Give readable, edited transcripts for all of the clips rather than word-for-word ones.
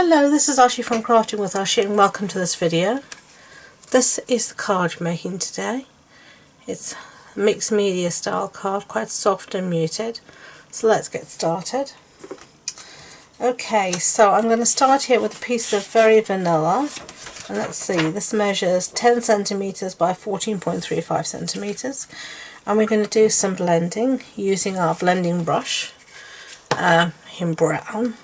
Hello, this is Ashee from Crafting with Ashee and welcome to this video. This is the card I'm making today. It's a mixed media style card, quite soft and muted. So let's get started. Okay, so I'm going to start here with a piece of very vanilla. And let's see, this measures 10 centimeters by 14.35 centimeters. And we're going to do some blending using our blending brush in brown.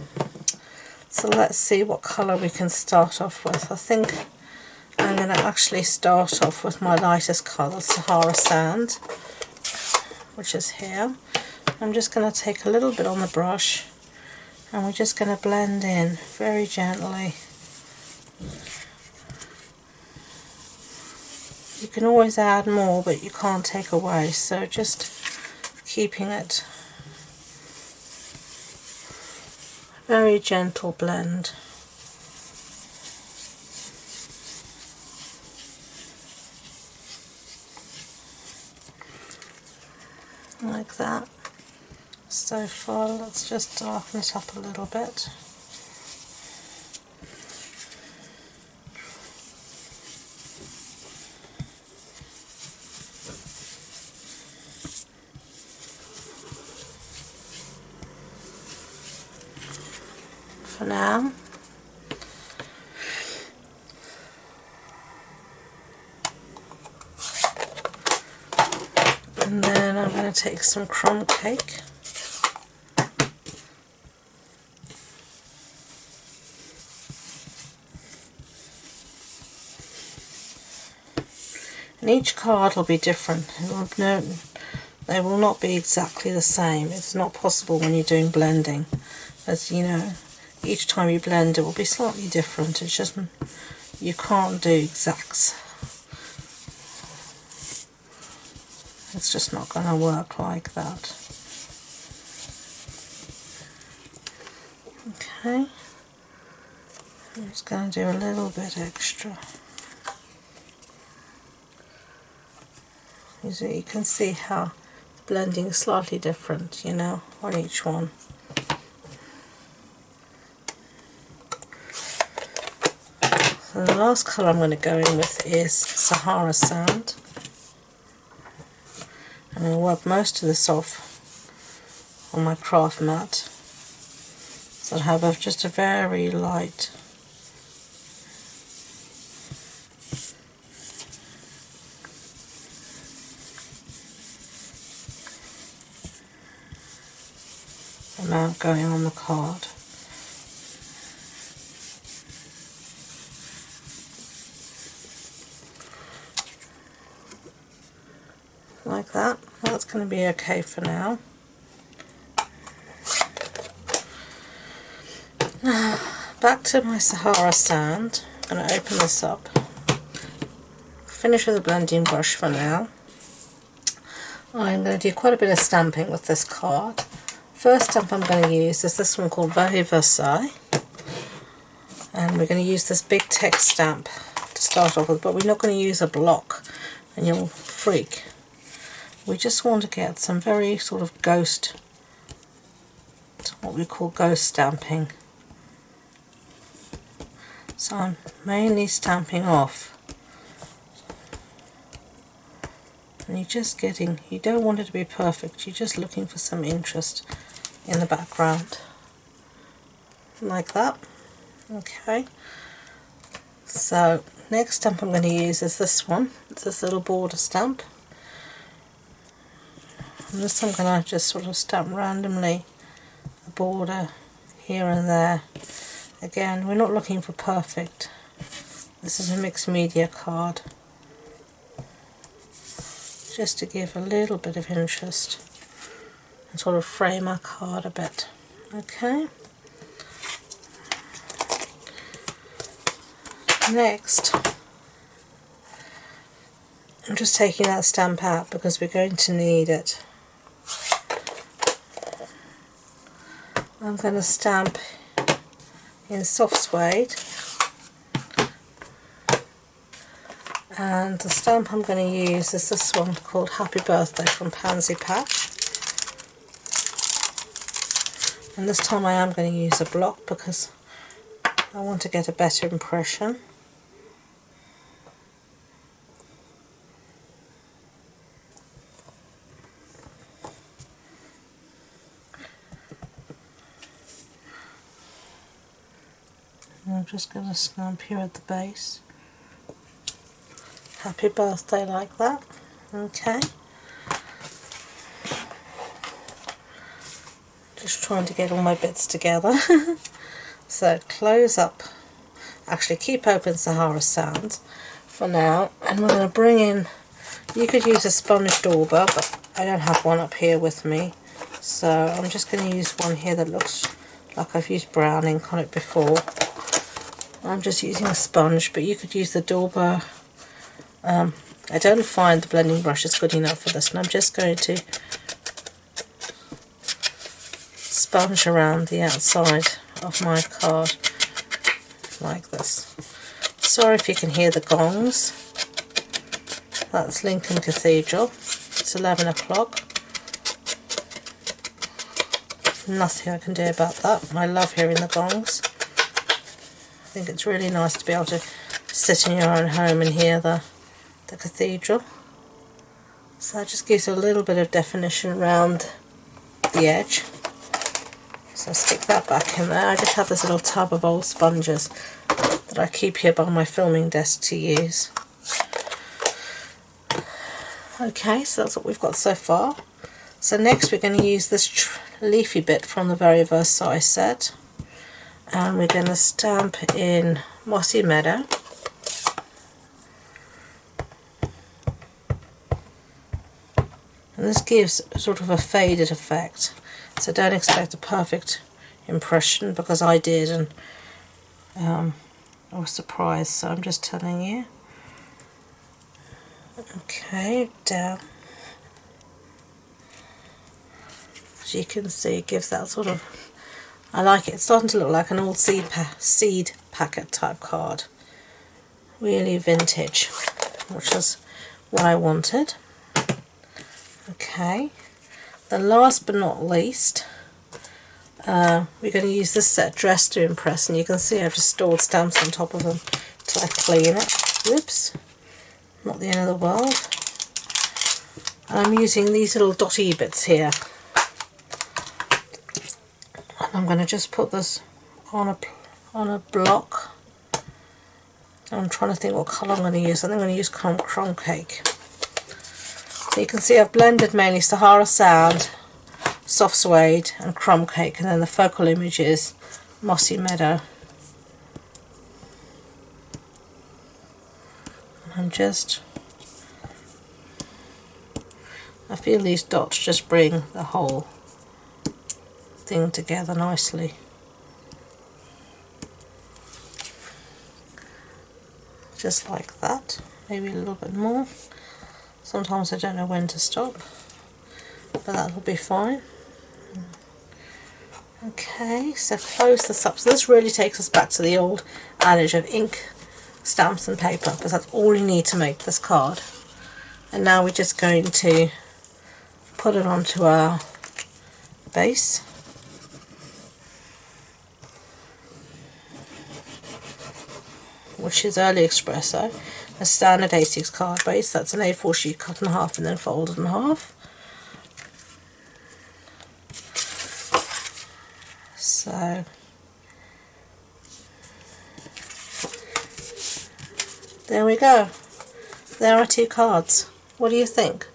So let's see what colour we can start off with. I think I'm going to actually start off with my lightest colour, Sahara Sand, which is here. I'm just going to take a little bit on the brush and we're just going to blend in very gently. You can always add more, but you can't take away, so just keeping it very gentle blend. Like that. So far, let's just darken it up a little bit. For now. And then I'm going to take some crumb cake. And each card will be different. They will not be exactly the same. It's not possible when you're doing blending. As you know, each time you blend it will be slightly different. It's just, you can't do exacts. It's just not going to work like that. Okay, I'm just going to do a little bit extra. You can see how blending is slightly different, you know, on each one. So the last colour I'm going to go in with is Sahara Sand. I'm going to wipe most of this off on my craft mat, so I have just a very light amount going on the card. Like that. That's going to be okay for now. Back to my Sahara Sand. I'm going to open this up. Finish with a blending brush for now. I'm going to do quite a bit of stamping with this card. First stamp I'm going to use is this one called Versailles. And we're going to use this big text stamp to start off with, but we're not going to use a block and you'll freak. We just want to get some very sort of ghost, what we call ghost stamping. So I'm mainly stamping off. And you're just getting, you don't want it to be perfect, you're just looking for some interest in the background. Like that. Okay. So next stamp I'm going to use is this one. It's this little border stamp. And this I'm going to just sort of stamp randomly a border here and there. Again, we're not looking for perfect. This is a mixed media card. Just to give a little bit of interest and sort of frame our card a bit. Okay. Next, I'm just taking that stamp out because we're going to need it. I'm going to stamp in soft suede, and the stamp I'm going to use is this one called Happy Birthday from Pansy Patch. And this time I am going to use a block because I want to get a better impression. I'm just going to stamp here at the base. Happy birthday, like that. Okay. Just trying to get all my bits together. So close up. Actually keep open Sahara Sound for now. And we're going to bring in, you could use a sponge dauber, but I don't have one up here with me. So I'm just going to use one here that looks like I've used brown ink on it before. I'm just using a sponge, but you could use the dauber. I don't find the blending brush is good enough for this, and I'm just going to sponge around the outside of my card like this. Sorry if you can hear the gongs. That's Lincoln Cathedral. It's 11 o'clock. Nothing I can do about that. I love hearing the gongs. I think it's really nice to be able to sit in your own home and hear the cathedral. So that just gives you a little bit of definition around the edge. So stick that back in there. I just have this little tub of old sponges that I keep here by my filming desk to use. Okay, so that's what we've got so far. So next we're going to use this leafy bit from the very Versailles set. And we're going to stamp in Mossy Meadow. And this gives sort of a faded effect. So don't expect a perfect impression, because I did, and I was surprised, so I'm just telling you. Okay, down. As you can see, it gives that sort of, I like it. It's starting to look like an old seed packet type card. Really vintage, which is what I wanted. Okay, then last but not least, we're going to use this set Dress to Impress, and you can see I've just stored stamps on top of them till I clean it. Whoops, not the end of the world. And I'm using these little dotty bits here. I'm going to just put this on a block. I'm trying to think what colour I'm going to use. I think I'm going to use crumb cake. So you can see I've blended mainly Sahara Sound, Soft Suede and Crumb Cake, and then the focal image is Mossy Meadow. And I feel these dots just bring the whole thing together nicely. Just like that, maybe a little bit more. Sometimes I don't know when to stop, but that'll be fine. Okay, so close this up. So this really takes us back to the old adage of ink, stamps and paper, because that's all you need to make this card. And now we're just going to put it onto our base. Which is Early Espresso, a standard A6 card base. That's an A4 sheet cut in half and then folded in half. So there we go. There are two cards. What do you think?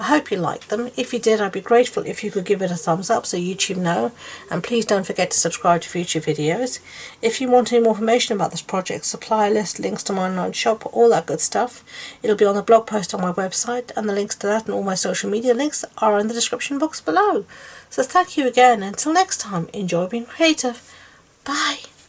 I hope you liked them. If you did, I'd be grateful if you could give it a thumbs up so YouTube know, and please don't forget to subscribe to future videos. If you want any more information about this project, supplier list, links to my online shop, all that good stuff, it'll be on the blog post on my website, and the links to that and all my social media links are in the description box below. So thank you again. Until next time, enjoy being creative. Bye.